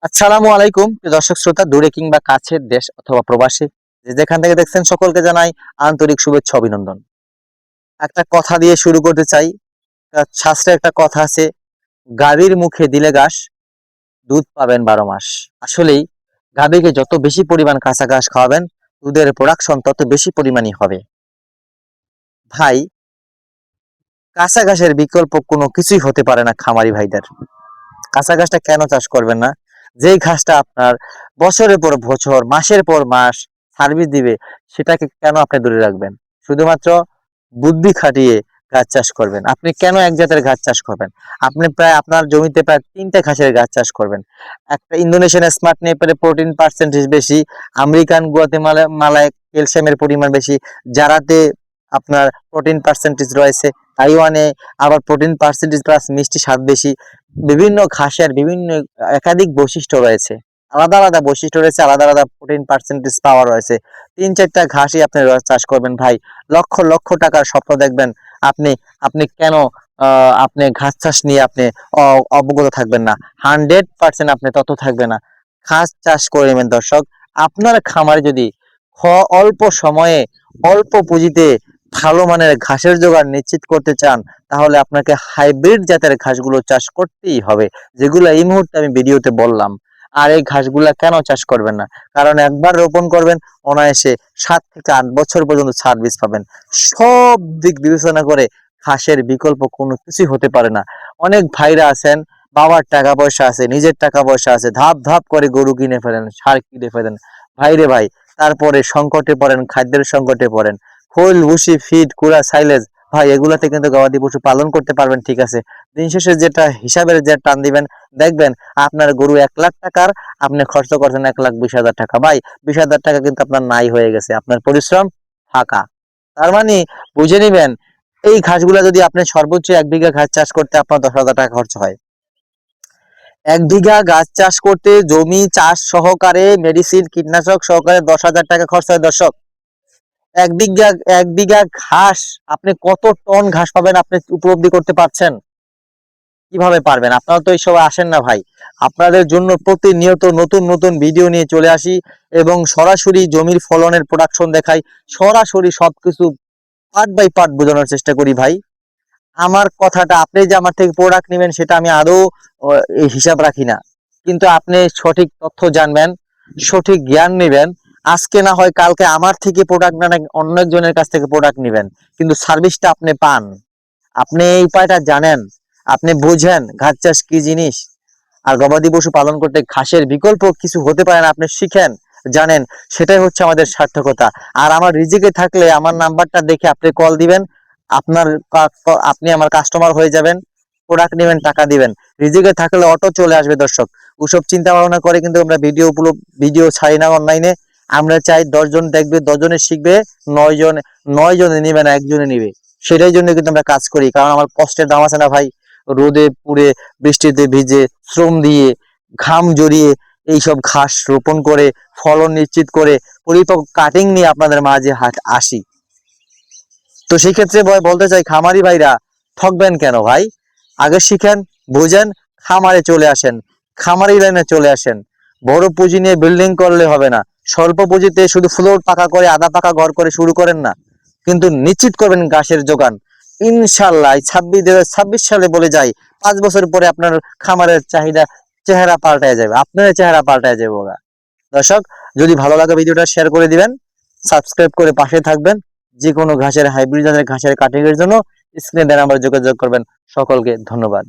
আসসালামু আলাইকুম প্রিয় দর্শক শ্রোতা, দূরে কিংবা কাছের, দেশ অথবা প্রবাসী, যে যেখান থেকে দেখছেন সকলকে জানাই আন্তরিক শুভেচ্ছা অভিনন্দন। একটা কথা দিয়ে শুরু করতে চাই। শাস্ত্রে একটা কথা আছে, গাভীর মুখে দিলে ঘাস, দুধ পাবেন 12 মাস। আসলেই গাভীকে যত বেশি পরিমাণ কাঁচা ঘাস খাওয়াবেন, দুধের প্রোডাকশন তত বেশি পরিমাণই হবে। ভাই, কাঁচা ঘাসের বিকল্প কোনো কিছুই হতে পারে না খামারি ভাইদের। কাঁচা ঘাসটা কেন চাষ করবেন না? যেই ঘাসটা আপনার বছরের পর বছর, মাসের পর মাস সার্ভিস দিবে, সেটাকে কেন আপনি দূরে রাখবেন? শুধুমাত্র বুদ্ধি খাটিয়ে গাছ চাষ করবেন। আপনি কেন এক জাতের গাছ চাষ করবেন? আপনি প্রায় আপনার জমিতে প্রায় 3টে ঘাসের গাছ চাষ করবেন। একটা ইন্দোনেশিয়ান স্মার্ট নেপালে প্রোটিন পার্সেন্টেজ বেশি, আমেরিকান গুয়াতেমালা মালায় ক্যালসিয়ামের পরিমাণ বেশি, যারাতে আপনার প্রোটিন পার্সেন্টেজ রয়েছে, তাইওয়ানে আবার প্রোটিন পার্সেন্টেজ প্লাস মিষ্টি স্বাদ বেশি। বিভিন্ন ঘাসের বিভিন্ন একাধিক বৈশিষ্ট্য রয়েছে, আলাদা আলাদা বৈশিষ্ট্য রয়েছে, আলাদা আলাদা প্রোটিন পার্সেন্টেজ পাওয়া রয়েছে। 3-4টা ঘাসই আপনি চাষ করবেন ভাই, লক্ষ লক্ষ টাকার স্বপ্ন দেখবেন। আপনি আপনি কেন আপনি ঘাস চাষ নিয়ে আপনি অবগত থাকবেন না? 100% আপনি তত থাকবে না। ঘাস চাষ করে নেবেন দর্শক। আপনার খামারে যদি অল্প সময়ে অল্প পুঁজিতে ভালো মানের ঘাসের জোগাড় নিশ্চিত করতে চান, তাহলে আপনাকে হাইব্রিড জাতের ঘাসগুলো চাষ করতেই হবে, যেগুলো এই মুহূর্তে আমি ভিডিওতে বললাম। আর এই ঘাসগুলা কেন চাষ করবেন না? কারণ একবার রোপণ করবেন, অনায়াসে 7 থেকে 8 বছর পর্যন্ত সার্ভিস পাবেন। সব দিক বিবেচনা করে ঘাসের বিকল্প কোনো কিছুই হতে পারে না। অনেক ভাইরা আছেন, বাবার টাকা পয়সা আছে, নিজের টাকা পয়সা আছে, ধাপ ধাপ করে গরু কিনে ফেলেন, সার কিনে ফেলেন। ভাইরে ভাই, তারপরে সংকটে পড়েন, খাদ্যের সংকটে পড়েন। খোল, ভুসি, ফিড, কুড়া, সাইলেজ, ভাই এগুলাতে কিন্তু গবাদি পশু পালন করতে পারবেন, ঠিক আছে। দিন শেষে যেটা হিসাবের যে টান দিবেন, দেখবেন আপনার গরু 1 লাখ টাকার, আপনি খরচ করছেন 1,20,000 টাকা। ভাই, 20,000 টাকা কিন্তু আপনার নাই হয়ে গেছে, আপনার পরিশ্রম ফাঁকা। তার মানে বুঝে নিবেন, এই ঘাসগুলা যদি আপনি সর্বোচ্চ 1 বিঘা ঘাস চাষ করতে আপনার 10,000 টাকা খরচ হয়। 1 বিঘা গাছ চাষ করতে জমি চাষ সহকারে, মেডিসিন কীটনাশক সহকারে 10,000 টাকা খরচ হয় দর্শক। এক বিঘা 1 বিঘা ঘাস, আপনি কত টন ঘাস পাবেন আপনি উপলব্ধি করতে পারছেন? কিভাবে পারবেন? আপনারা তো এইসব আসেন না ভাই। আপনাদের জন্য প্রতিনিয়ত নতুন নতুন ভিডিও নিয়ে চলে আসি এবং সরাসরি জমির ফলনের প্রোডাকশন দেখাই, সরাসরি সবকিছু পার্ট বাই পার্ট বোঝানোর চেষ্টা করি ভাই। আমার কথাটা, আপনি যে আমার থেকে প্রোডাক্ট নেবেন সেটা আমি আদৌ এই হিসাব রাখি না, কিন্তু আপনি সঠিক তথ্য জানবেন, সঠিক জ্ঞান নেবেন। আজকে না হয় কালকে আমার থেকে প্রোডাক্ট না, অন্য একজনের কাছ থেকে প্রোডাক্ট নেবেন, কিন্তু সার্ভিসটা আপনি পান। আপনি এই উপায়টা জানেন, আপনি বুঝেন ঘাস চাষ কি জিনিস। আর গবাদি পশু পালন করতে ঘাসের বিকল্প কিছু হতে পারে না, আপনি শিখেন, জানেন, সেটাই হচ্ছে আমাদের সার্থকতা। আর আমার রিজিকে থাকলে আমার নাম্বারটা দেখে আপনি কল দিবেন, আপনার আপনি আমার কাস্টমার হয়ে যাবেন, প্রোডাক্ট নেবেন, টাকা দিবেন। রিজিকে থাকলে অটো চলে আসবে দর্শক। ওসব চিন্তা ভাবনা করে কিন্তু আমরা ভিডিও ছাড়ি না অনলাইনে। আমরা চাই 10 জন দেখবে, 10 জনে শিখবে, 9 জনে নিবে না, একজনে নিবে। সেটাই জন্য কিন্তু আমরা কাজ করি, কারণ আমার কষ্টের দাম আছে না ভাই। রোদে পুড়ে, বৃষ্টিতে ভিজে, শ্রম দিয়ে, ঘাম জড়িয়ে এইসব ঘাস রোপণ করে, ফলন নিশ্চিত করে, পরিপক্ক কাটিং নিয়ে আপনাদের মাঝে আসি। তো সেই ক্ষেত্রে বলতে চাই, খামারি ভাইরা ঠকবেন কেন ভাই? আগে শিখেন, বুঝেন, খামারে চলে আসেন, খামারি লাইনে চলে আসেন। বড় পুঁজি নিয়ে বিল্ডিং করলে হবে না। স্বল্প পুঁজিতে শুধু ফ্লোর পাকা করে, আধা পাকা ঘর করে শুরু করেন না, কিন্তু নিশ্চিত করবেন ঘাসের যোগান। ইনশাল্লাহ 2026 সালে বলে যাই, 5 বছর পরে আপনার খামারের চেহারা পাল্টায় যাবে, আপনার চেহারা পাল্টায় যাবে ওরা। দর্শক, যদি ভালো লাগে ভিডিওটা শেয়ার করে দিবেন, সাবস্ক্রাইব করে পাশে থাকবেন। যে কোনো ঘাসের, হাইব্রিড জাতের ঘাসের কাটিং এর জন্য স্ক্রিনে দেওয়া নাম্বারে যোগাযোগ করবেন। সকলকে ধন্যবাদ।